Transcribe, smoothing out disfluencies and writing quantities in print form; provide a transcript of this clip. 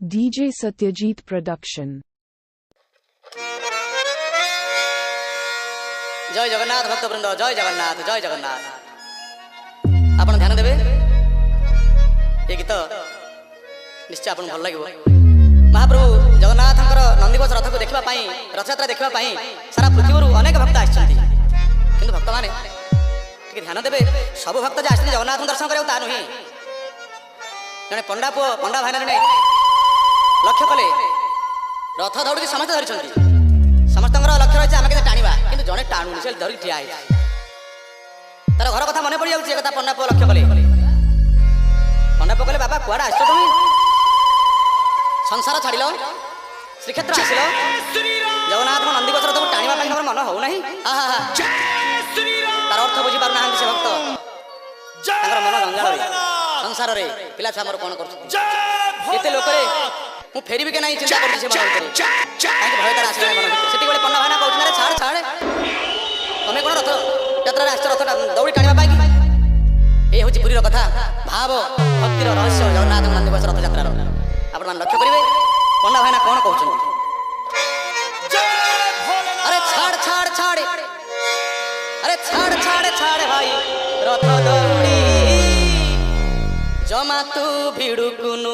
DJ Satyajit Production. जय जगन्नाथ भक्तवृंद जय जगन्नाथ आपण ध्यान देवे ये गीत निश्चय आपण भल लगे महाप्रभु जगन्नाथंकर नंदीघोष रथ को देखा रथयात्रा देखा सारा पृथ्वी अनेक भक्त आछंती किंतु भक्त माने ध्यान देवे सब भक्त जे आछंती जगन्नाथ दर्शन करे ता नुहे जने पंडा भाईना जने लक्ष्य कले रथ दौड़ी समस्त धरी समस्त लक्ष्य रही आम के टाणा कि जड़े टाणुनी से धरिक ठिया तार घर कथा मन पड़ जाऊँगी पंडा पुआ लक्ष्य कले पंडा पुआ कहले बाबा कुआड़ा आस तुम संसार छाड़ श्रीक्षेत्र आसिल जगन्नाथ नंदीघोष रथ को टाणा तुम मन हो तार अर्थ बुझीपार ना से भक्त मन गंगाल संसार में पिला छुआ मोर कौन करते लोक मुझे फेरबी के ना चिंता कर भय तार आसला मन से पंडा भाईना कहते छाड़ छाड़ तुम्हें कौन रथ यात्रा आस रथ दौड़ी टाणा कि ये हूँ पुरीर कथा भाव भक्तिर रहस्य जगन्नाथ नंदीघोष रथ यात्रा आप लक्ष्य करेंगे पंडा भाईना कौन कहते अरे छाड़ छाड़ छाड़ अरे छाड़ छाड़ छाड़ भाई रथ दौड़ी जमा तू भिड़ुकुनु